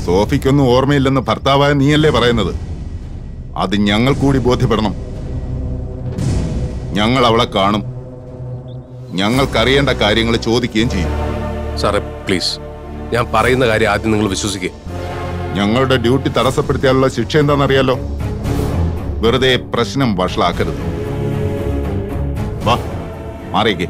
സോഫിക്കൊന്നും ഓർമ്മയില്ലെന്ന് ഭർത്താവായ നീയല്ലേ പറയുന്നത്? അത് ഞങ്ങൾ കൂടി ബോധ്യപ്പെടണം. ഞങ്ങൾ അവളെ കാണും. ഞങ്ങൾക്കറിയേണ്ട കാര്യങ്ങൾ ചോദിക്കുകയും ചെയ്യും. സാറേ പ്ലീസ്, ഞാൻ പറയുന്ന കാര്യം ആദ്യം നിങ്ങൾ വിശ്വസിക്കുക. ഞങ്ങളുടെ ഡ്യൂട്ടി തടസ്സപ്പെടുത്തിയാലുള്ള ശിക്ഷ എന്താണെന്നറിയാലോ. വെറുതെ പ്രശ്നം വഷളാക്കരുത്. വാ, മാറിയേക്ക്.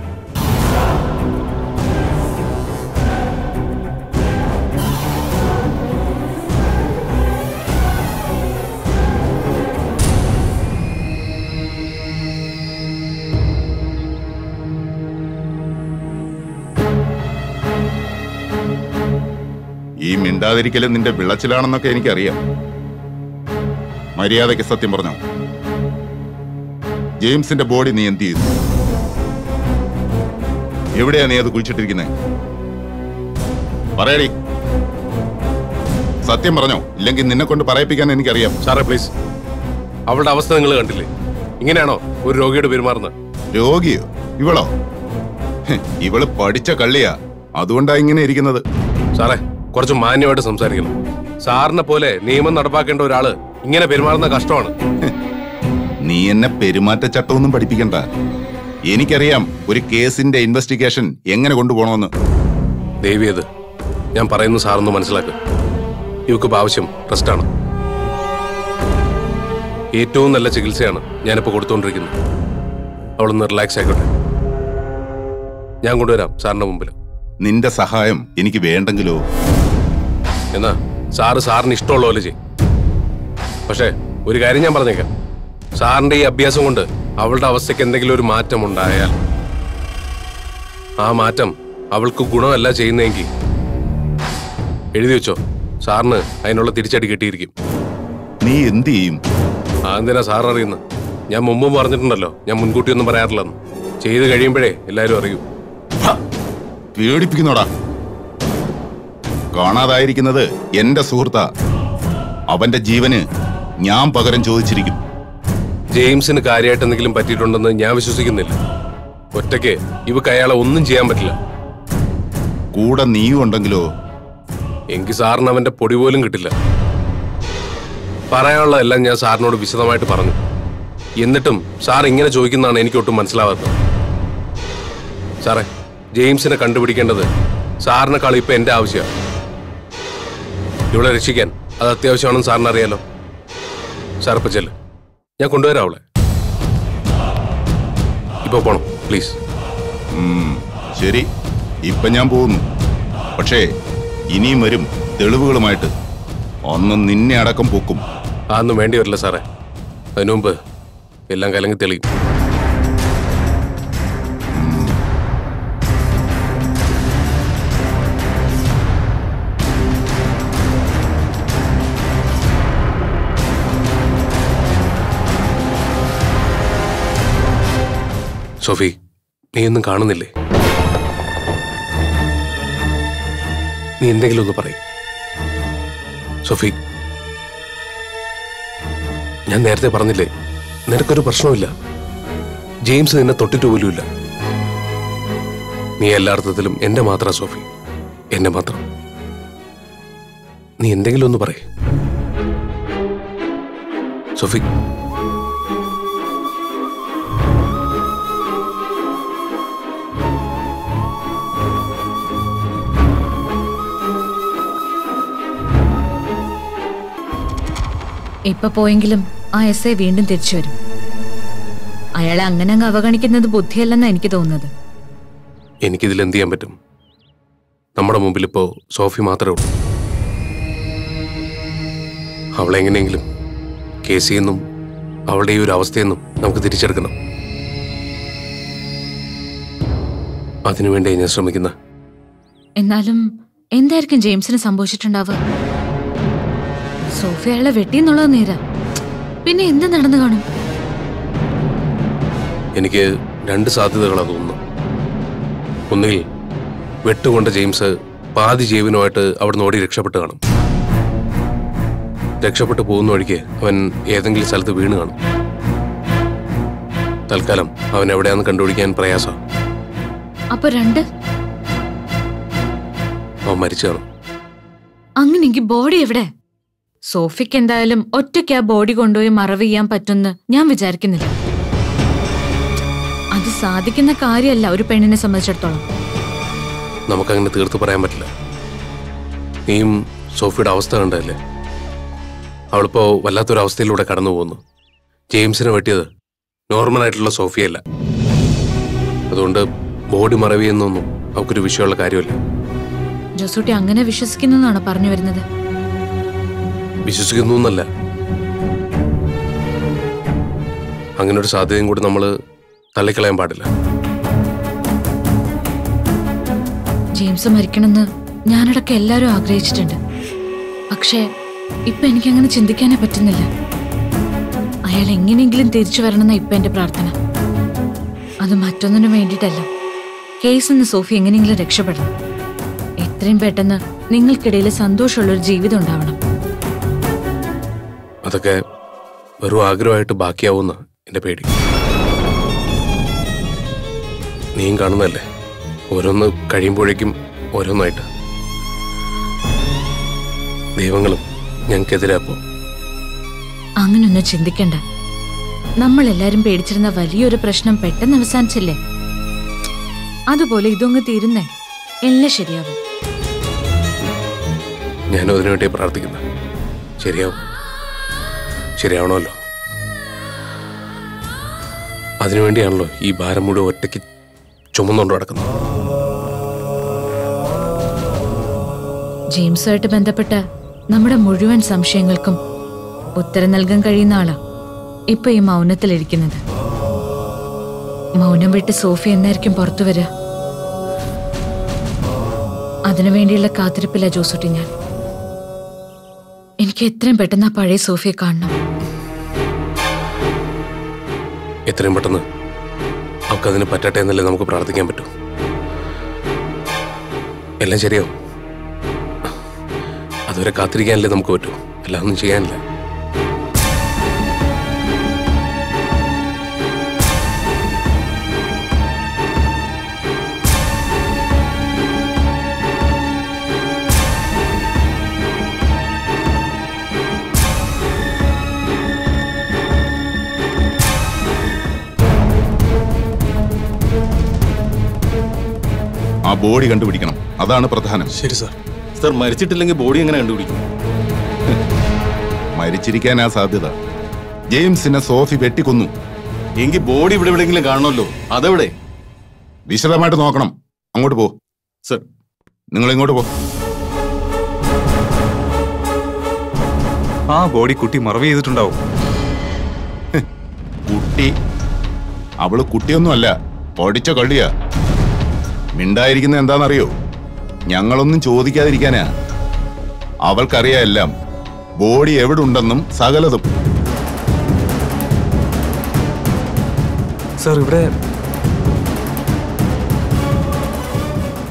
ഈ മിണ്ടാതിരിക്കലും നിന്റെ വിളച്ചിലാണെന്നൊക്കെ എനിക്കറിയാം. മര്യാദയ്ക്ക് സത്യം പറഞ്ഞോ. ജെയിംസിന്റെ ബോഡി നീ എന്ത് ചെയ്തു? എവിടെയാ നീ അത് കുഴിച്ചിട്ടിരിക്കുന്നത്? പറയടി, സത്യം പറഞ്ഞോ, ഇല്ലെങ്കിൽ നിന്നെ കൊണ്ട് പറയിപ്പിക്കാൻ എനിക്കറിയാം. സാറേ പ്ലീസ്, അവളുടെ അവസ്ഥ നിങ്ങൾ കണ്ടില്ലേ? ഇങ്ങനെയാണോ ഒരു രോഗിയോട് പെരുമാറുന്നത്? രോഗിയോ? ഇവളോ? ഇവള് പഠിച്ച കള്ളിയാ, അതുകൊണ്ടാ ഇങ്ങനെ ഇരിക്കുന്നത്. സാറേ കുറച്ച് മാന്യമായിട്ട് സംസാരിക്കണം. സാറിനെ പോലെ നിയമം നടപ്പാക്കേണ്ട ഒരാള് ഇങ്ങനെ പെരുമാറുന്ന കഷ്ടമാണ്. നീ എന്നെ പെരുമാറ്റച്ചട്ടമൊന്നും പഠിപ്പിക്കണ്ട. എനിക്കറിയാം ഒരു കേസിന്റെ ഇൻവെസ്റ്റിഗേഷൻ എങ്ങനെ കൊണ്ടുപോകണമെന്ന്. ദേവിയത് ഞാൻ പറയുന്നു സാറൊന്ന് മനസ്സിലാക്കുക. ഇവക്ക് ആവശ്യം റെസ്റ്റാണ്. ഏറ്റവും നല്ല ചികിത്സയാണ് ഞാനിപ്പോൾ കൊടുത്തുകൊണ്ടിരിക്കുന്നത്. അവളൊന്ന് റിലാക്സ് ആയിക്കോട്ടെ. ഞാൻ കൊണ്ടുവരാം സാറിന്റെ മുമ്പിൽ. നിന്റെ സഹായം എനിക്ക് വേണ്ടെങ്കിലോ? എന്നാ സാറിന് ഇഷ്ടമുള്ള പോലെ ചെയ്യും. പക്ഷേ ഒരു കാര്യം ഞാൻ പറഞ്ഞേക്കാം, സാറിന്റെ ഈ അഭ്യാസം കൊണ്ട് അവളുടെ അവസ്ഥയ്ക്ക് എന്തെങ്കിലും ഒരു മാറ്റം ഉണ്ടായാൽ ആ മാറ്റം അവൾക്ക് ഗുണമല്ല ചെയ്യുന്നതെങ്കിൽ എഴുതി വെച്ചോ, സാറിന് അതിനുള്ള തിരിച്ചടി കിട്ടിയിരിക്കും. നീ എന്ത് ചെയ്യും? അതെന്തിനാ സാർ അറിയുന്നത്? ഞാൻ മുമ്പും പറഞ്ഞിട്ടുണ്ടല്ലോ, ഞാൻ മുൻകൂട്ടി ഒന്നും പറയാറില്ലെന്ന്. ചെയ്ത് കഴിയുമ്പോഴേ എല്ലാവരും അറിയൂ. പേടിപ്പിക്കുന്നോടാ. കാണാതായിരിക്കുന്നത് എന്റെ സുഹൃത്താ. അവന്റെ ജീവന് ഞാൻ പകരം ചോദിച്ചിരിക്കും. ജെയിംസിന് കാര്യമായിട്ട് എന്തെങ്കിലും പറ്റിയിട്ടുണ്ടെന്ന് ഞാൻ വിശ്വസിക്കുന്നില്ല. ഒറ്റയ്ക്ക് ഇവക്ക് അയാളെ ഒന്നും ചെയ്യാൻ പറ്റില്ല. കൂടെ നീയും ഉണ്ടെങ്കിലോ? എനിക്ക് സാറിന് അവന്റെ പൊടി പോലും കിട്ടില്ല. പറയാനുള്ളതെല്ലാം ഞാൻ സാറിനോട് വിശദമായിട്ട് പറഞ്ഞു. എന്നിട്ടും സാർ ഇങ്ങനെ ചോദിക്കുന്നതാണ് എനിക്കൊട്ടും മനസ്സിലാവാത്തത്. സാറേ, ജെയിംസിനെ കണ്ടുപിടിക്കേണ്ടത് സാറിനെക്കാൾ ഇപ്പൊ എന്റെ ആവശ്യമാണ്. ഇവളെ രക്ഷിക്കാൻ അത് അത്യാവശ്യമാണെന്ന് സാറിന് അറിയാലോ. സാർ ഇപ്പൊ ചെല്ല്, ഞാൻ കൊണ്ടുവരാം അവളെ. ഇപ്പൊ പോണം പ്ലീസ്. ശരി, ഇപ്പൊ ഞാൻ പോകുന്നു. പക്ഷേ ഇനിയും വരും തെളിവുകളുമായിട്ട്. അന്ന് നിന്നെ അടക്കം പൊക്കും. അതൊന്നും വേണ്ടി വരില്ല സാറേ. അതിനു മുമ്പ് എല്ലാം കലങ്ങി തെളിയും. സോഫി, നീ ഒന്നും കാണുന്നില്ലേ? നീ എന്തെങ്കിലും ഒന്ന് പറയും. സോഫി, ഞാൻ നേരത്തെ പറഞ്ഞില്ലേ, നിനക്കൊരു പ്രശ്നമില്ല. ജെയിംസ് നിന്നെ തൊട്ടിട്ട് പോലുമില്ല. നീ എല്ലാ അർത്ഥത്തിലും എന്റെ മാത്രം സോഫി, എന്നെ മാത്രം. നീ എന്തെങ്കിലും ഒന്ന് പറയും സോഫി. ഇപ്പൊ പോയെങ്കിലും ആ എസ് ഐ വീണ്ടും തിരിച്ചു വരും. അയാളെ അങ്ങനെ അങ്ങ് അവഗണിക്കുന്നത് ബുദ്ധിയല്ലെന്നാ എനിക്ക് തോന്നുന്നത്. എനിക്കിതിൽ എന്ത് ചെയ്യാൻ പറ്റും? നമ്മുടെ മുമ്പിൽ ഇപ്പോ സോഫി മാത്രമേ ഉള്ളൂ. അവളെങ്ങനെയെങ്കിലും കേസിൽ നിന്നും അവളുടെ ഈ ഒരു അവസ്ഥയെന്നും നമുക്ക് തിരിച്ചെടുക്കണം. അതിനുവേണ്ടി ഞാൻ ശ്രമിക്കുന്ന. എന്നാലും എന്തായിരിക്കും ജെയിംസിന് സംഭവിച്ചിട്ടുണ്ടാവുക? സോഫി അയാളെ വെട്ടിയെന്നുള്ളത് നേരാ, പിന്നെ എന്ത് നടന്നു കാണും? എനിക്ക് രണ്ട് സാധ്യതകളാണ് തോന്നുന്നു. ഒന്നുകിൽ വെട്ടുകൊണ്ട ജെയിംസ് പാതി ജീവനുമായിട്ട് അവിടുന്ന് ഓടി രക്ഷപ്പെട്ട് കാണും. രക്ഷപ്പെട്ടു പോകുന്ന വഴിക്ക് അവൻ ഏതെങ്കിലും സ്ഥലത്ത് വീണ് കാണും. തൽക്കാലം അവൻ എവിടെയാന്ന് കണ്ടുപിടിക്കാൻ പ്രയാസം. അപ്പൊ രണ്ട്, അവൻ മരിച്ചു കാണും. അങ്ങനെയെങ്കിൽ ബോഡി എവിടെ? സോഫിക്ക് എന്തായാലും ഒറ്റയ്ക്ക് ആ ബോഡി കൊണ്ടുപോയി മറവ് ചെയ്യാൻ പറ്റുമെന്ന് ഞാൻ വിചാരിക്കുന്നില്ല. അത് സാധിക്കുന്ന കാര്യമല്ല ഒരു പെണ്ണിനെ സംബന്ധിച്ചിടത്തോളം. നമുക്കങ്ങനെ തീർത്ത് പറയാൻ പറ്റില്ല. നീയും സോഫിയുടെ അവസ്ഥ കണ്ടല്ലേ? അവളിപ്പോ വല്ലാത്തൊരവസ്ഥയിലൂടെ കടന്നു പോകുന്നു. ജെയിംസിനെ വെട്ടിയത് നോർമലായിട്ടുള്ള സോഫിയല്ല. അതുകൊണ്ട് ബോഡി മറവ് ചെയ്യുന്നൊന്നും അവൾക്കൊരു വിഷയമുള്ള കാര്യമല്ല. ജോസൂട്ടി അങ്ങനെ വിശ്വസിക്കുന്നതാണോ പറഞ്ഞു വരുന്നത്? വിശ്വസിക്കുന്നു എന്നല്ല, അങ്ങനെ ഒരു സാധ്യതയും കൂടി നമ്മൾ തള്ളിക്കളയാൻ പാടില്ല. ജെയിംസ് മരിക്കണമെന്ന് ഞാനടക്കം എല്ലാവരും ആഗ്രഹിച്ചിട്ടുണ്ട്. പക്ഷേ ഇപ്പൊ എനിക്കങ്ങനെ ചിന്തിക്കാനേ പറ്റുന്നില്ല. അയാൾ എങ്ങനെയെങ്കിലും തിരിച്ചു വരണമെന്ന ഇപ്പൊ എന്റെ പ്രാർത്ഥന. അത് മറ്റൊന്നിനു വേണ്ടിയിട്ടല്ല. കേസിൽ നിന്ന് സോഫി എങ്ങനെയെങ്കിലും രക്ഷപ്പെടണം. എത്രയും പെട്ടെന്ന് നിങ്ങൾക്കിടയിൽ സന്തോഷമുള്ളൊരു ജീവിതം ഉണ്ടാവണം. അതൊക്കെ വെറും ആഗ്രഹമായിട്ട് ബാക്കിയാവുന്ന എന്റെ പേടി. നീയും കാണുന്നതല്ലേ, ഓരോന്ന് കഴിയുമ്പോഴേക്കും ഓരോന്നായിട്ട്. ദൈവങ്ങളും ഞങ്ങൾക്കെതിരാപ്പോ. അങ്ങനൊന്നും ചിന്തിക്കണ്ട. നമ്മളെല്ലാരും പേടിച്ചിരുന്ന വലിയൊരു പ്രശ്നം പെട്ടെന്ന് അവസാനിച്ചില്ലേ? അതുപോലെ ഇതൊങ്ങ് തീരുന്നേ, എല്ലാം ശരിയാവും. ഞാനും അതിനുവേണ്ടി പ്രാർത്ഥിക്കുന്നു. ശരിയാവും, ശരിയാവണമല്ലോ. അതിനുവേണ്ടിയാണല്ലോ ഈ ഭാരം മുഴുവൻ ഒറ്റയ്ക്ക് ചുമന്നുകൊണ്ട് നടക്കുന്നത്. ജെയിംസുമായിട്ട് ബന്ധപ്പെട്ട നമ്മുടെ മുഴുവൻ സംശയങ്ങൾക്കും ഉത്തരം നൽകാൻ കഴിയുന്ന ആളാ ഇപ്പൊ ഈ മൗനത്തിലിരിക്കുന്നത്. മൗനം വിട്ട് സോഫി എന്നായിരിക്കും പുറത്തു വരിക? അതിനുവേണ്ടിയുള്ള കാത്തിരിപ്പില്ല ജോസൂട്ടി ഞാൻ. എനിക്ക് എത്രയും പെട്ടെന്ന് ആ പഴയ സോഫിയെ കാണണം. എത്രയും പെട്ടെന്ന് അവൾക്കതിന് പറ്റട്ടെ എന്നല്ലേ നമുക്ക് പ്രാർത്ഥിക്കാൻ പറ്റൂ. എല്ലാം ശരിയാവും. അതുവരെ കാത്തിരിക്കാനല്ലേ നമുക്ക് പറ്റൂ, എല്ലാം ഒന്നും ചെയ്യാനില്ല. ആ ബോഡി കണ്ടുപിടിക്കണം, അതാണ് പ്രധാനം. ശരി സാർ. സാർ, മരിച്ചിട്ടില്ലെങ്കിൽ ബോഡി എങ്ങനെ കണ്ടുപിടിക്കും? മരിച്ചിരിക്കാനാ സാധ്യത. ജെയിംസിനെ സോഫി വെട്ടിക്കൊന്നു. എങ്കിൽ ബോഡി ഇവിടെ എവിടെയെങ്കിലും കാണണമല്ലോ. അതെവിടെ? വിശദമായിട്ട് നോക്കണം. അങ്ങോട്ട് പോ. സർ, നിങ്ങൾ ഇങ്ങോട്ട് പോ. ആ ബോഡി കുട്ടി മറവ് ചെയ്തിട്ടുണ്ടാവും. കുട്ടി? അവള് കുട്ടിയൊന്നുമല്ല, പഠിച്ച കള്ളിയാ. മിണ്ടായിരിക്കുന്ന എന്താണെന്നറിയോ? ഞങ്ങളൊന്നും ചോദിക്കാതിരിക്കാനാ. അവൾക്കറിയാം എല്ലാം. ബോഡി എവിടെ ഉണ്ടെന്നും സകലതും. സാർ, ഇവിടെ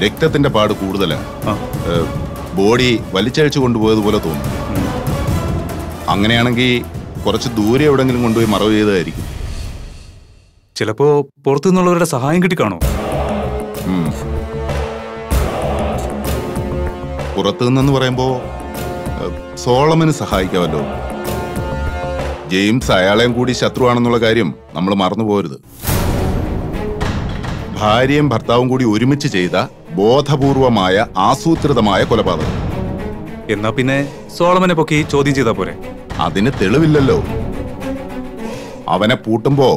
രക്തത്തിന്റെ പാട് കൂടുതലാ. ബോഡി വലിച്ചഴിച്ചു കൊണ്ടുപോയതുപോലെ തോന്നുന്നു. അങ്ങനെയാണെങ്കിൽ കുറച്ച് ദൂരെ എവിടെങ്കിലും കൊണ്ടുപോയി മറവ് ചെയ്തതായിരിക്കും. ചിലപ്പോ പുറത്തു നിന്നുള്ളവരുടെ സഹായം കിട്ടിക്കാണോ? പുറത്തു നിന്നെന്ന് പറയുമ്പോ സോളമന് സഹായിക്കാമല്ലോ. ജെയിംസ് അയാളെയും കൂടി ശത്രുവാണെന്നുള്ള കാര്യം നമ്മൾ മറന്നു പോകരുത്. ഭാര്യയും ഭർത്താവും കൂടി ഒരുമിച്ച് ചെയ്ത ബോധപൂർവമായ ആസൂത്രിതമായ കൊലപാതകം. എന്നാ പിന്നെ സോളമനെ പൊക്കി ചോദ്യം ചെയ്താ പോരെ? അതിന് തെളിവില്ലല്ലോ. അവനെ പൂട്ടുമ്പോ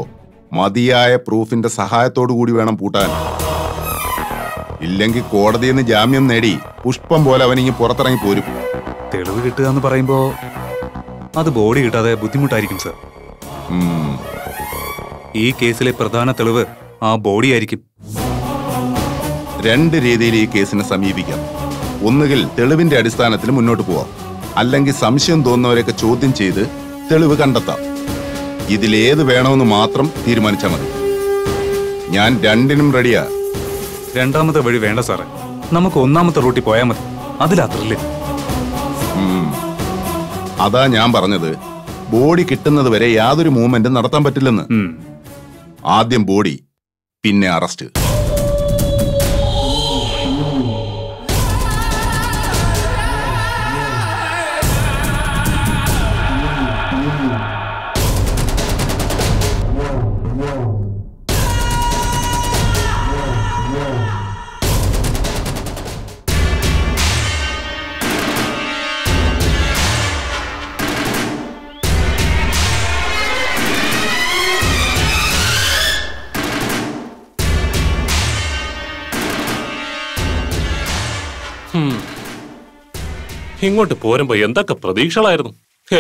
മതിയായ പ്രൂഫിന്റെ സഹായത്തോടു കൂടി വേണം പൂട്ടാൻ. ഇല്ലെങ്കിൽ കോടതിയിൽ നിന്ന് ജാമ്യം നേടി പുഷ്പം പോലെ അവനിങ്ങി പുറത്തിറങ്ങി പോരും. തെളിവ് കിട്ടുക എന്ന് പറയുമ്പോ അത് ബോഡി കിട്ടാതെ ബുദ്ധിമുട്ടായിരിക്കും സർ. ഈ കേസിലെ പ്രധാന തെളിവ് ആ ബോഡി ആയിരിക്കും. രണ്ട് രീതിയിൽ ഈ കേസിനെ സമീപിക്കാം. ഒന്നുകിൽ തെളിവിന്റെ അടിസ്ഥാനത്തിൽ മുന്നോട്ട് പോവാം, അല്ലെങ്കിൽ സംശയം തോന്നുന്നവരെയൊക്കെ ചോദ്യം ചെയ്ത് തെളിവ് കണ്ടെത്താം. ഇതിലേത് വേണമെന്ന് മാത്രം തീരുമാനിച്ചാൽ മതി. ഞാൻ രണ്ടിനും റെഡിയാ. രണ്ടാമത്തെ വഴി വേണ്ട സാറേ, നമുക്ക് ഒന്നാമത്തെ റൂട്ടിൽ പോയാൽ മതി. അതിലാത്രല്ലേ? അതാ ഞാൻ പറഞ്ഞത്, ബോഡി കിട്ടുന്നത് വരെ യാതൊരു മൂവ്മെന്റും നടത്താൻ പറ്റില്ലെന്ന്. ആദ്യം ബോഡി, പിന്നെ അറസ്റ്റ്. ഇങ്ങോട്ട് പോരുമ്പോ എന്തൊക്കെ പ്രതീക്ഷകളായിരുന്നു,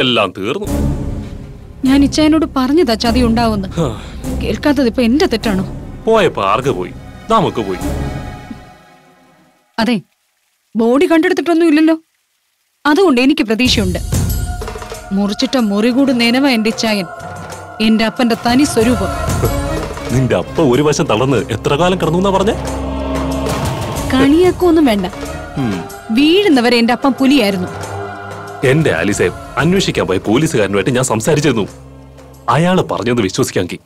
എല്ലാം തീർന്നു. ഞാൻ ഇച്ചായനോട് പറഞ്ഞതാ ചതി ഉണ്ടാവുന്നു. കേൾക്കാത്തത് ഇപ്പൊ എന്റെ തെറ്റാണോ? പോയപ്പോ ആർക്ക് പോയി? നമുക്ക് പോയി. അതെ, ബോഡി കണ്ടെടുത്തിട്ടൊന്നും ഇല്ലല്ലോ. അതുകൊണ്ട് എനിക്ക് പ്രതീക്ഷയുണ്ട്. മുറിച്ചിട്ട മുറികൂട് നേനവ എന്റെ ഇച്ചായൻ, എന്റെ അപ്പന്റെ തനി സ്വരൂപം. നിന്റെ അപ്പ ഒരു വശം തളർന്ന് എത്ര കാലം കിടന്നു എന്നാ പറഞ്ഞേ? കളിയാക്കൊന്നും വേണ്ട. വീഴുന്നവരെ എന്റെ അപ്പം പുലിയായിരുന്നു. എന്റെ ആലിസെ, അന്വേഷിക്കാൻ പോയ പോലീസുകാരനുമായിട്ട് ഞാൻ സംസാരിച്ചിരുന്നു. അയാള് പറഞ്ഞത് വിശ്വസിക്കാമെങ്കിൽ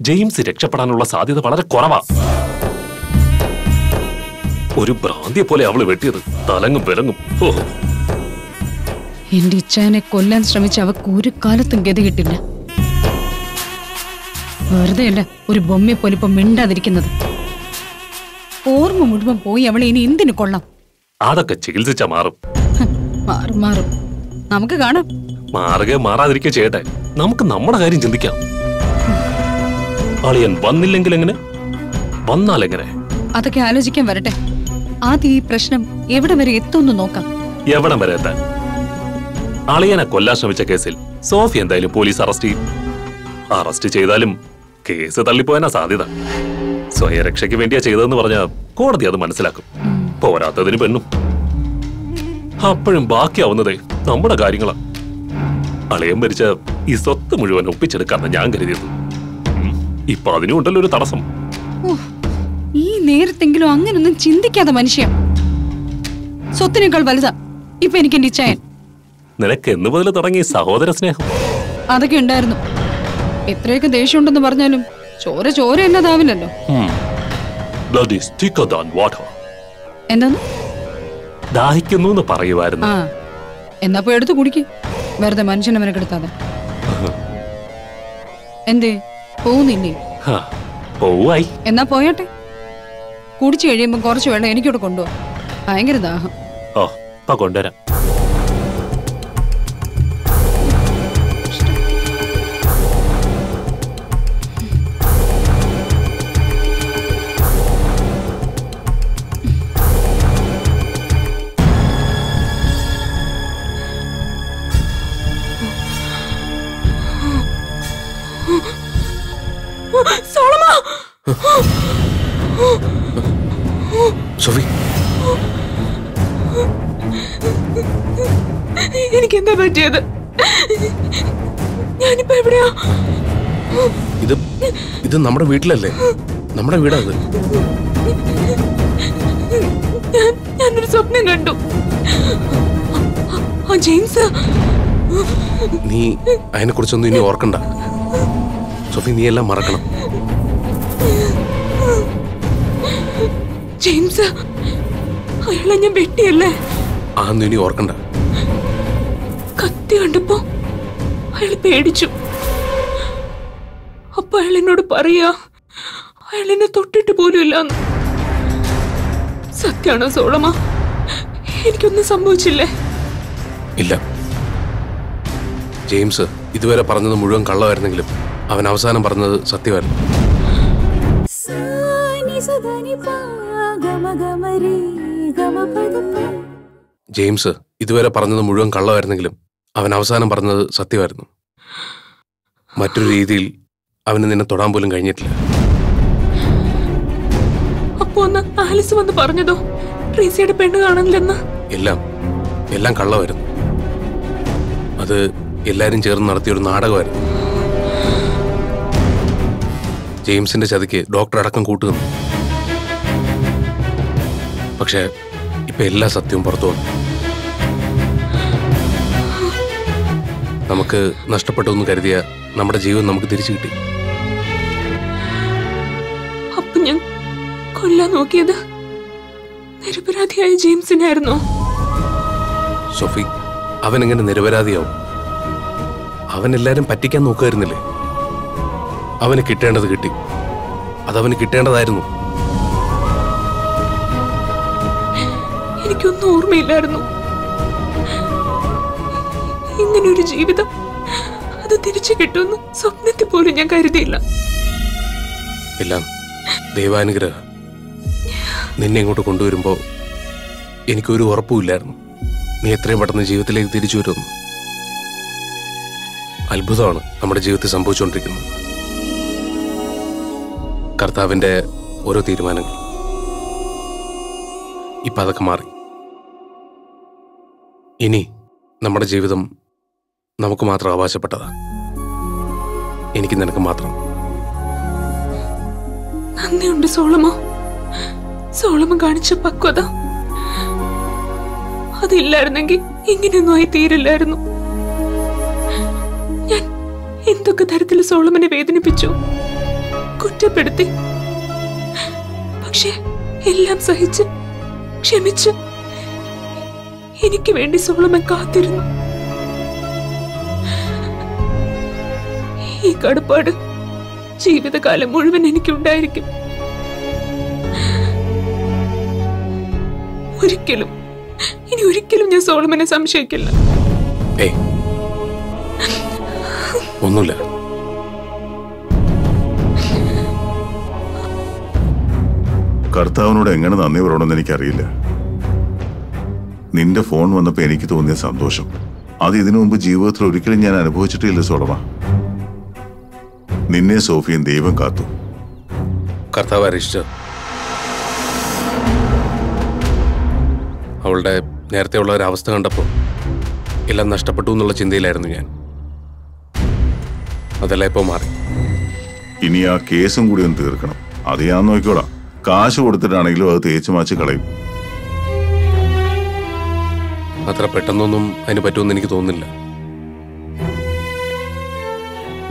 ജെയിംസ് രക്ഷപ്പെടാനുള്ള സാധ്യത വളരെ കുറവാ. ഒരു ഭ്രാന്തിയെ പോലെ അവള് വെട്ടിയത് തലങ്ങും വിലങ്ങും. എന്റെ ഇച്ചായനെ കൊല്ലാൻ ശ്രമിച്ച അവക്ക് ഒരു കാലത്തും ഗതി കിട്ടില്ല. വെറുതെയല്ല ഒരു ബൊമ്മയെ പോലെ ഇപ്പൊ മിണ്ടാതിരിക്കുന്നത്. ഓർമ്മ മുഴുവൻ പോയി അവളെ ഇനി എന്തിനു കൊള്ളാം? അതൊക്കെ ചികിത്സിച്ചാ മാറും. മാറും മാറും, നമുക്ക് കാണാം. മാറുകയോ മാറാതിരിക്കോ ചെയ്യട്ടെ, നമുക്ക് നമ്മുടെ കാര്യം ചിന്തിക്കാം. അളിയൻ വന്നില്ലെങ്കിൽ എങ്ങനെ, വന്നാലെങ്ങനെ? അതൊക്കെ ആലോചിക്കാൻ വരട്ടെ. ആദ്യം ഈ പ്രശ്നം എവിടെ വരെ എത്തുമെന്ന് നോക്കാം. എവിടം വരെ എത്താൻ? അളിയനെ കൊല്ലാൻ ശ്രമിച്ച കേസിൽ സോഫി എന്തായാലും പോലീസ് അറസ്റ്റ് ചെയ്യും. അറസ്റ്റ് ചെയ്താലും കേസ് തള്ളിപ്പോയാനാ സാധ്യത. സ്വയരക്ഷയ്ക്ക് വേണ്ടിയാ ചെയ്തതെന്ന് പറഞ്ഞാൽ കോടതി അത് മനസ്സിലാക്കും. പോരാത്തതിന് പെണ്ണും. അപ്പോഴും ബാക്കിയാവുന്നതേ നമ്മുടെ കാര്യങ്ങളാ. അളിയൻ മരിച്ച ഈ സ്വത്ത് മുഴുവൻ ഒപ്പിച്ചെടുക്കാന്ന് ഞാൻ കരുതിയത്. ഇപ്പൊ അതിനും ഉണ്ടല്ലോ ഒരു തടസ്സം. ഈ നേരത്തെങ്കിലും അങ്ങനൊന്നും ചിന്തിക്കാതെ മനുഷ്യ. സ്വത്തിനേക്കാൾ വലുതാ ഇപ്പൊ എനിക്ക് എന്റെ ഇച്ചായൻ. നിനക്ക് എന്ന് മുതൽ തുടങ്ങി സഹോദര സ്നേഹം? അതൊക്കെ ഉണ്ടായിരുന്നു. എത്രയൊക്കെ ദേഷ്യം ഉണ്ടെന്ന് പറഞ്ഞാലും ചോര ചോര എന്നതാവില്ലല്ലോ. എന്താന്ന് ദാഹിക്കുന്നു പറയുമായിരുന്നു. ആ, എന്നാ പോയി എടുത്ത് കുടിക്ക്. വെറുതെ മനുഷ്യനെ മെനക്കെടുത്താതെ. എന്തേ പോകുന്നില്ലേ? പോവായി. എന്നാ പോയട്ടെ. കുടിച്ചു കഴിയുമ്പോ കുറച്ച് വെള്ളം എനിക്കോട് കൊണ്ടുപോവാ. ഭയങ്കര ദാഹം. ഓ, കൊണ്ടുവരാം. സോഫി, എനിക്കെന്താ പറ്റിയത്? ഞാനിപ്പോ എവിടെയാ? ഇത് നമ്മുടെ വീട്ടിലല്ലേ? നമ്മുടെ വീടാ അത്. ഞാനൊരു സ്വപ്നം കണ്ടു. ജെയിംസ്, നീ അതിനെ കുറിച്ചൊന്നും ഇനി ഓർക്കണ്ട സോഫി. നീ എല്ലാം മറക്കണം. ജെയിംസ്, അയാളെ ഞാൻ വെട്ടിയല്ലേ? അതൊന്നും ഇനി ഓർക്കണ്ട. കത്തി കണ്ടപ്പോ അയാൾ പേടിച്ചു. അപ്പൊ അയാൾ എന്നോട് പറയാ അയാൾ എന്നെ തൊട്ടിട്ട് പോലും ഇല്ലാന്ന്. സത്യാണോ സോളമ? എനിക്കൊന്നും സംഭവിച്ചില്ലേ? ഇല്ല. ജെയിംസ് ഇതുവരെ പറഞ്ഞത് മുഴുവൻ കള്ളമായിരുന്നെങ്കിലും അവൻ അവസാനം പറഞ്ഞത് സത്യമായിരുന്നു. ജെയിംസ് ഇതുവരെ പറഞ്ഞത് മുഴുവൻ കള്ളമായിരുന്നെങ്കിലും അവൻ അവസാനം പറഞ്ഞത് സത്യമായിരുന്നു. മറ്റൊരു രീതിയിൽ അവന് നിന്നെ തൊടാൻ പോലും കഴിഞ്ഞിട്ടില്ല. അപ്പൊ ഒന്ന് ആലിസ് വന്ന് പറഞ്ഞതോ ട്രീസിയുടെ പെണ്ണ് കാണാനില്ലെന്ന്? എല്ലാം കള്ളമായിരുന്നു. അത് എല്ലാരും ചേർന്ന് നടത്തിയൊരു നാടകമായിരുന്നു. ജെയിംസിന്റെ ചതിക്ക് ഡോക്ടർ അടക്കം കൂട്ടുന്നു. പക്ഷെ ഇപ്പൊ എല്ലാ സത്യവും പുറത്തു വന്നു. നമുക്ക് നഷ്ടപ്പെട്ടു എന്ന് കരുതിയ നമ്മുടെ ജീവൻ നമുക്ക് തിരിച്ചു കിട്ടി. അപ്പൊ ഞാൻ കൊല്ലാൻ നോക്കിയത് നിരപരാധിയായ ജെയിംസിനായിരുന്നോ? സോഫി, അവൻ എങ്ങനെ നിരപരാധിയാവും? അവൻ എല്ലാരും പറ്റിക്കാൻ നോക്കുമായിരുന്നില്ലേ? അവന് കിട്ടേണ്ടത് കിട്ടി. അതവന് കിട്ടേണ്ടതായിരുന്നു. എനിക്കൊന്നും ഓർമ്മയില്ലായിരുന്നു. ഇങ്ങനൊരു ജീവിതം അത് തിരിച്ചു കിട്ടുമെന്ന് സ്വപ്നത്തിൽ പോലും ഞാൻ കരുതിയില്ല. എല്ലാം ദൈവാനുഗ്രഹം. നിന്നെ ഇങ്ങോട്ട് കൊണ്ടുവരുമ്പോ എനിക്കൊരു ഉറപ്പുമില്ലായിരുന്നു നീ എത്രയും പെട്ടെന്ന് ജീവിതത്തിലേക്ക് തിരിച്ചു വരുമെന്ന്. അത്ഭുതമാണ് നമ്മുടെ ജീവിതത്തിൽ സംഭവിച്ചുകൊണ്ടിരിക്കുന്നത്. കർത്താവിന്റെ ഓരോ തീരുമാനങ്ങൾ ഇപ്പൊ അതൊക്കെ മാറി. ഇനി നമ്മുടെ ജീവിതം നമുക്ക് മാത്രം അവകാശപ്പെട്ടതാ. എനിക്ക് നിനക്ക് മാത്രം. നന്ദിയുണ്ട് സോളമോ. സോളമൻ കാണിച്ച പക്വത അതില്ലായിരുന്നെങ്കിൽ ഇങ്ങനെയൊന്നും ആയി തീരില്ലായിരുന്നു. ഞാൻ എന്തൊക്കെ തരത്തിൽ സോളമനെ വേദനിപ്പിച്ചു, കുറ്റപ്പെടുത്തി. പക്ഷെ എല്ലാം സഹിച്ച് ക്ഷമിച്ച് എനിക്ക് വേണ്ടി സോളമൻ കാത്തിരുന്നു. ഈ കടപ്പാട് ജീവിതകാലം മുഴുവൻ എനിക്കുണ്ടായിരിക്കും. ഇനി ഒരിക്കലും ഞാൻ സോളമനെ സംശയിക്കില്ല. ഒന്നുമില്ല. കർത്താവിനോട് എങ്ങനെ നന്ദി പറയണമെന്ന് എനിക്കറിയില്ല. നിന്റെ ഫോൺ വന്നപ്പോ എനിക്ക് തോന്നിയ സന്തോഷം അത് ഇതിനു മുമ്പ് ജീവിതത്തിൽ ഒരിക്കലും ഞാൻ അനുഭവിച്ചിട്ടില്ല സോളമ. നിന്നെ സോഫിയും ദൈവം കാത്തു. കർത്താവ് അരിഷ്ട അവളുടെ നേരത്തെ ഉള്ള ഒരു അവസ്ഥ കണ്ടപ്പോൾ എല്ലാം നഷ്ടപ്പെട്ടു എന്നുള്ള ചിന്തയിലായിരുന്നു ഞാൻ. അതെല്ലാം ഇപ്പോൾ മാറി. ഇനി ആ കേസും കൂടി ഒന്ന് തീർക്കണം. അത് ഞാൻ നോക്കിക്കോളാം. കാശ് കൊടുത്തിട്ടാണെങ്കിലും അത് തേച്ചു മാച്ച് കളയും. അത്ര പെട്ടെന്നൊന്നും അതിന് പറ്റുമെന്ന് എനിക്ക് തോന്നുന്നില്ല.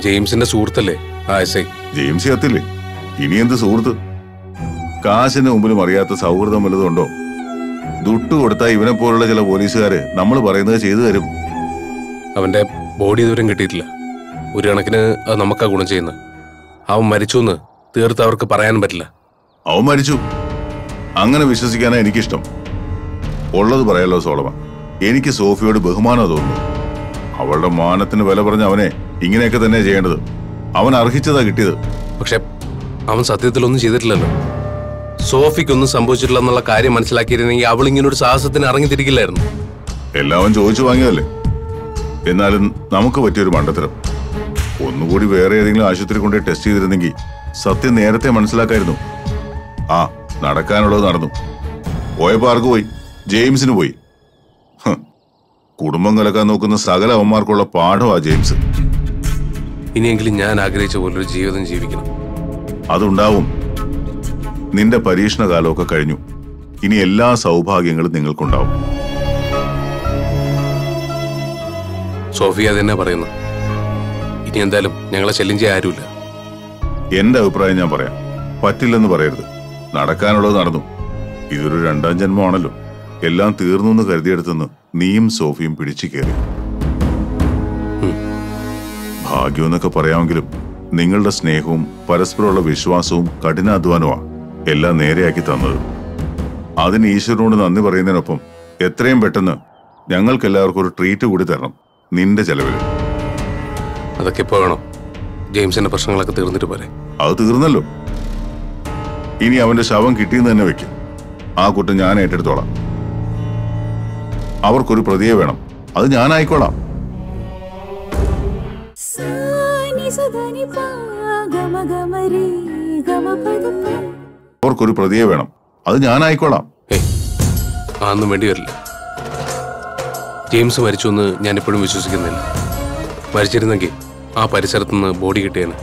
ജെയിംസിന്റെ സുഹൃത്തല്ലേ ആ എസ് ഐ? ജെയിംസ് കത്തില്ലേ? ഇനി എന്ത് സുഹൃത്ത്? കാശിന് മുമ്പിലും അറിയാത്ത സൗഹൃദം വല്ലതുണ്ടോ? ദുട്ട് കൊടുത്താൽ ഇവനെ പോലുള്ള ചില പോലീസുകാര് നമ്മൾ പറയുന്നത് ചെയ്തു തരും. അവന്റെ ബോഡി ഇതുവരെയും കിട്ടിയിട്ടില്ല. ഒരു കണക്കിന് അത് നമുക്കാ ഗുണം ചെയ്യുന്നത്. അവൻ മരിച്ചു എന്ന് തീർത്ത് അവർക്ക് പറയാനും പറ്റില്ല. അവൻ മരിച്ചു അങ്ങനെ വിശ്വസിക്കാനാ എനിക്കിഷ്ടം. ഉള്ളത് പറയാലോ സോളമ. എനിക്ക് സോഫിയോട് ബഹുമാനം തോന്നുന്നു. അവളുടെ മാനത്തിന് വില പറഞ്ഞ അവനെ ഇങ്ങനെയൊക്കെ തന്നെ ചെയ്യേണ്ടത്. അവൻ അർഹിച്ചതാ കിട്ടിയത്. പക്ഷെ അവൻ സത്യത്തിലൊന്നും ചെയ്തിട്ടില്ലല്ലോ. സോഫിക്കൊന്നും സംഭവിച്ചിട്ടില്ല എന്നുള്ള കാര്യം മനസ്സിലാക്കിയിരുന്നെങ്കിൽ അവൾ ഇങ്ങനെ ഒരു സാഹസത്തിന് ഇറങ്ങിത്തിരിക്കില്ലായിരുന്നു. എല്ലാവൻ ചോദിച്ചു വാങ്ങിയതല്ലേ. എന്നാലും നമുക്ക് പറ്റിയൊരു മണ്ടത്തരം. ഒന്നുകൂടി വേറെ ഏതെങ്കിലും ആശുപത്രി കൊണ്ട് ടെസ്റ്റ് ചെയ്തിരുന്നെങ്കിൽ സത്യം നേരത്തെ മനസ്സിലാക്കായിരുന്നു. ആ നടക്കാനുള്ളത് നടന്നു. പോയപ്പോ ആർക്ക് പോയി? ജെയിംസിന് പോയി. കുടുംബം കലക്കാൻ നോക്കുന്ന സകല അവന്മാർക്കുള്ള പാഠമാ ജെയിംസ്. ഇനിയെങ്കിലും ഞാൻ ആഗ്രഹിച്ച പോലൊരു ജീവിതം ജീവിക്കണം. അതുണ്ടാവും. നിന്റെ പരീക്ഷണ കാലമൊക്കെ കഴിഞ്ഞു. ഇനി എല്ലാ സൗഭാഗ്യങ്ങളും നിങ്ങൾക്കുണ്ടാവും. സോഫിയ അതെന്നെ പറയുന്നു. ഇനി എന്തായാലും ഞങ്ങളെ ശല്യം ചെയ്യാൻ ആരുമില്ല. എന്റെ അഭിപ്രായം ഞാൻ പറയാം. പറ്റില്ലെന്ന് പറയരുത്. നടക്കാനുള്ളത് നടന്നു. ഇതൊരു രണ്ടാം ജന്മമാണല്ലോ. എല്ലാം തീർന്നു എന്ന് കരുതിയെടുത്തെന്ന് നീയും സോഫിയും പിടിച്ചു കയറി. ഭാഗ്യം എന്നൊക്കെ പറയാമെങ്കിലും നിങ്ങളുടെ സ്നേഹവും പരസ്പരമുള്ള വിശ്വാസവും കഠിനാധ്വാനവുമാണ് എല്ലാം നേരെയാക്കി തന്നത്. അതിന് ഈശ്വരനോട് നന്ദി പറയുന്നതിനൊപ്പം എത്രയും പെട്ടെന്ന് ഞങ്ങൾക്ക് എല്ലാവർക്കും ഒരു ട്രീറ്റ് കൂടി തരണം നിന്റെ ചെലവിൽ. അതൊക്കെ എപ്പോ വേണം? ജെയിംസിന്റെ പ്രശ്നങ്ങളൊക്കെ തീർന്നിട്ട് പോരെ? അത് തീർന്നല്ലോ. ഇനി അവന്റെ ശവം കിട്ടിയെന്ന് തന്നെ വെക്കും. ആ കുറ്റം ഞാൻ ഏറ്റെടുത്തോളാം. അവർക്കൊരു പ്രതിയെ വേണം. അത് ഞാനായിക്കോളാം. അവർക്കൊരു പ്രതിയെ വേണം. അത് ഞാനായിക്കോളാം. അതൊന്നും വേണ്ടി വരില്ല. ജെയിംസ് മരിച്ചു എന്ന് ഞാൻ എപ്പോഴും വിശ്വസിക്കുന്നില്ല. മരിച്ചിരുന്നെങ്കിൽ ആ പരിസരത്തുനിന്ന് ബോഡി കിട്ടിയേനെ.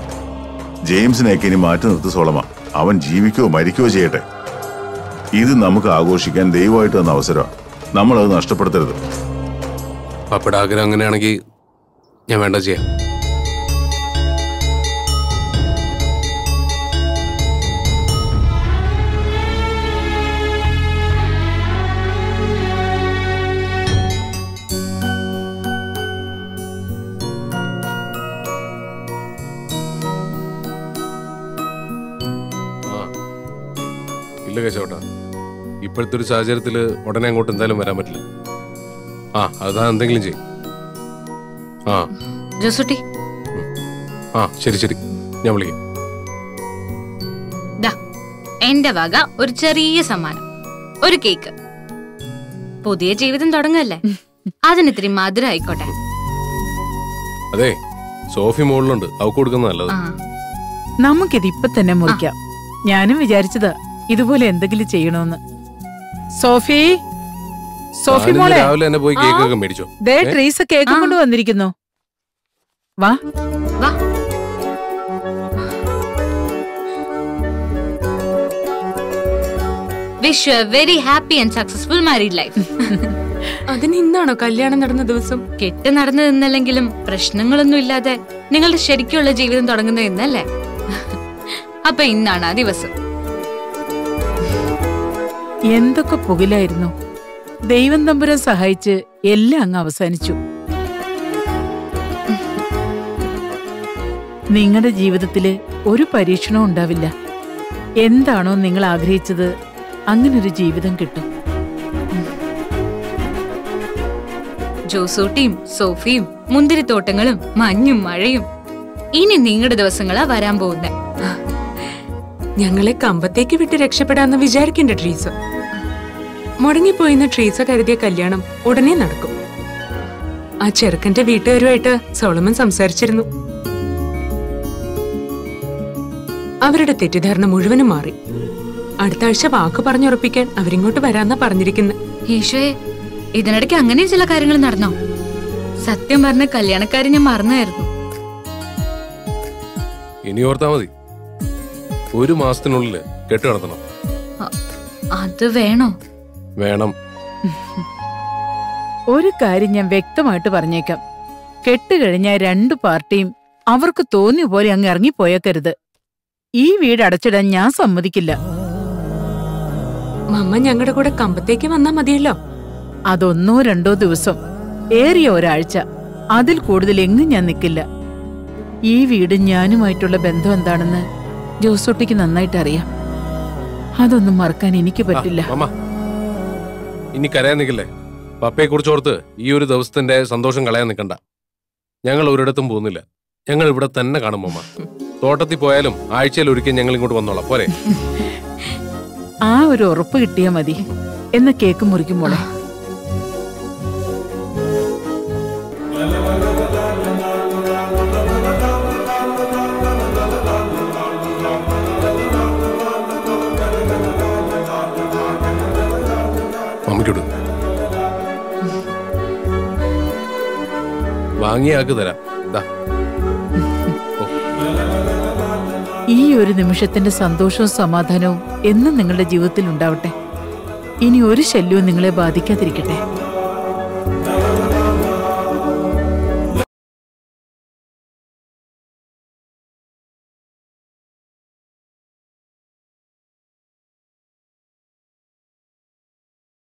ജെയിംസിനെയൊക്കെ ഇനി മാറ്റി നിർത്തി സോളമ. അവൻ ജീവിക്കോ മരിക്കോ ചെയ്യട്ടെ. ഇത് നമുക്ക് ആഘോഷിക്കാൻ ദൈവമായിട്ട് തന്ന അവസരമാണ്. നമ്മളത് നഷ്ടപ്പെടുത്തരുത്. പപ്പയുടെ ആഗ്രഹം അങ്ങനെയാണെങ്കിൽ ഞാൻ വേണ്ട ചെയ്യാം. ഇല്ല കേശോട്ടാ, ഇപ്പോഴത്തെ ഒരു സാഹചര്യത്തിൽ ഉടനെ അങ്ങോട്ട് എന്തായാലും വരാൻ പറ്റില്ല. അതാ എന്തെങ്കിലും ചെയ്യും. ജോസുട്ടി, ശരി ശരി, ഞാൻ വിളിക്കാം. എന്റെ വക ഒരു ചെറിയ സമ്മാനം, ഒരു കേക്ക്. പുതിയ ജീവിതം തുടങ്ങല്ലേ, അതിനിത്തിരി മധുരം ആയിക്കോട്ടെ. അതെ, സോഫി മുകളിലുണ്ട്, അവക്ക് കൊടുക്കുന്ന നല്ലത്. നമുക്കിത് ഇപ്പൊ തന്നെ മുറിക്കാം. ഞാനും വിചാരിച്ചതാ ഇതുപോലെ എന്തെങ്കിലും ചെയ്യണമെന്ന്. സോഫി, സോഫി മോളെ, രാവിലെ തന്നെ പോയി കേക്കൊക്കെ മേടിച്ചോ? ദേ ട്രീസ് കേക്ക് കൊണ്ട് വന്നിരിക്കുന്നു. വാ വാ. Wish you a very happy and successful married life. അതിന് ഇന്നാണോ കല്യാണം നടന്ന ദിവസം? കെട്ട് നടന്നു നിന്നല്ലെങ്കിലും പ്രശ്നങ്ങളൊന്നും ഇല്ലാതെ നിങ്ങളുടെ ശരിക്കുള്ള ജീവിതം തുടങ്ങുന്നത് ഇന്നല്ലേ? അപ്പൊ ഇന്നാണ് ആ ദിവസം. എന്തൊക്കെ പുകിലായിരുന്നു. ദൈവം തമ്പുരാൻ സഹായിച്ച് എല്ലാം അങ്ങ് അവസാനിച്ചു. നിങ്ങളുടെ ജീവിതത്തില് ഒരു പരീക്ഷണവും ഉണ്ടാവില്ല. എന്താണോ നിങ്ങൾ ആഗ്രഹിച്ചത് അങ്ങനൊരു ജീവിതം കിട്ടും. ജോസൂട്ടിയും സോഫിയും മുന്തിരിത്തോട്ടങ്ങളും മഞ്ഞും മഴയും ഇനി നിങ്ങളുടെ ദിവസങ്ങളാ വരാൻ പോകുന്നത്. ഞങ്ങളെ കമ്പത്തേക്ക് വിട്ട് രക്ഷപ്പെടാന്ന് വിചാരിക്കണ്ട ട്രീസ. മുടങ്ങിപ്പോയിന്ന് ട്രീസ കരുതിയ കല്യാണം ഉടനെ നടക്കും. ആ ചെറുക്കന്റെ വീട്ടുകാരുമായിട്ട് സോളമൻ സംസാരിച്ചിരുന്നു. അവരുടെ തെറ്റിദ്ധാരണ മുഴുവനും മാറി. അടുത്ത ആഴ്ച വാക്ക് പറഞ്ഞുറപ്പിക്കാൻ അവരിങ്ങോട്ട് വരാന്നാ പറഞ്ഞിരിക്കുന്നത്. ഈശോയെ, ഇതിനിടയ്ക്ക് അങ്ങനെ ചില കാര്യങ്ങൾ നടന്നോ? സത്യം പറഞ്ഞ കല്യാണക്കാരി ഞാൻ മറന്നായിരുന്നു. ഇനി ഓർത്താ മതി, 1 മാസത്തിനുള്ളിൽ കെട്ട് നടത്തണം. അത് വേണോ? വേണം. ഒരു കാര്യം ഞാൻ വ്യക്തമായിട്ട് പറഞ്ഞേക്കാം. കെട്ടുകഴിഞ്ഞ 2 പാർട്ടിയും അവർക്ക് തോന്നിയ പോലെ അങ്ങ് ഇറങ്ങിപ്പോയേക്കരുത്. ഈ വീട് അടച്ചിടാൻ ഞാൻ സമ്മതിക്കില്ല. മമ്മ ഞങ്ങളുടെ കൂടെ കമ്പത്തേക്ക് വന്നാ മതിയല്ലോ. അതൊന്നോ 2 ദിവസം, ഏറിയ ഒരാഴ്ച, അതിൽ കൂടുതൽ എങ്ങും ഞാൻ നിൽക്കില്ല. ഈ വീട് ഞാനുമായിട്ടുള്ള ബന്ധം എന്താണെന്ന് ജോസൂട്ടിക്ക് നന്നായിട്ട് അറിയാം. അതൊന്നും മറക്കാൻ എനിക്ക് പറ്റില്ല. ഇനി കരയാൻ നിൽക്കില്ലേ? പപ്പയെ കുറിച്ചോർത്ത് ഈ ഒരു ദിവസത്തിന്റെ സന്തോഷം കളയാൻ നിൽക്കണ്ട. ഞങ്ങൾ ഒരിടത്തും പോകുന്നില്ല. ഞങ്ങൾ ഇവിടെ തന്നെ കാണും. അമ്മ തോട്ടത്തിൽ പോയാലും ആഴ്ചയിൽ ഒരിക്കൽ ഞങ്ങൾ ഇങ്ങോട്ട് വന്നോളാം, പോരെ? ആ ഒരു ഉറപ്പ് കിട്ടിയാ മതി. എന്ന കേക്ക് മുറിക്കുമ്പോളെ മമ്മിക്കോട് വാങ്ങിയാക്ക് തരാം. ഈ ഒരു നിമിഷത്തിന്റെ സന്തോഷവും സമാധാനവും എന്നും നിങ്ങളുടെ ജീവിതത്തിൽ ഉണ്ടാവട്ടെ. ഇനി ഒരു ശല്യവും നിങ്ങളെ ബാധിക്കാതിരിക്കട്ടെ.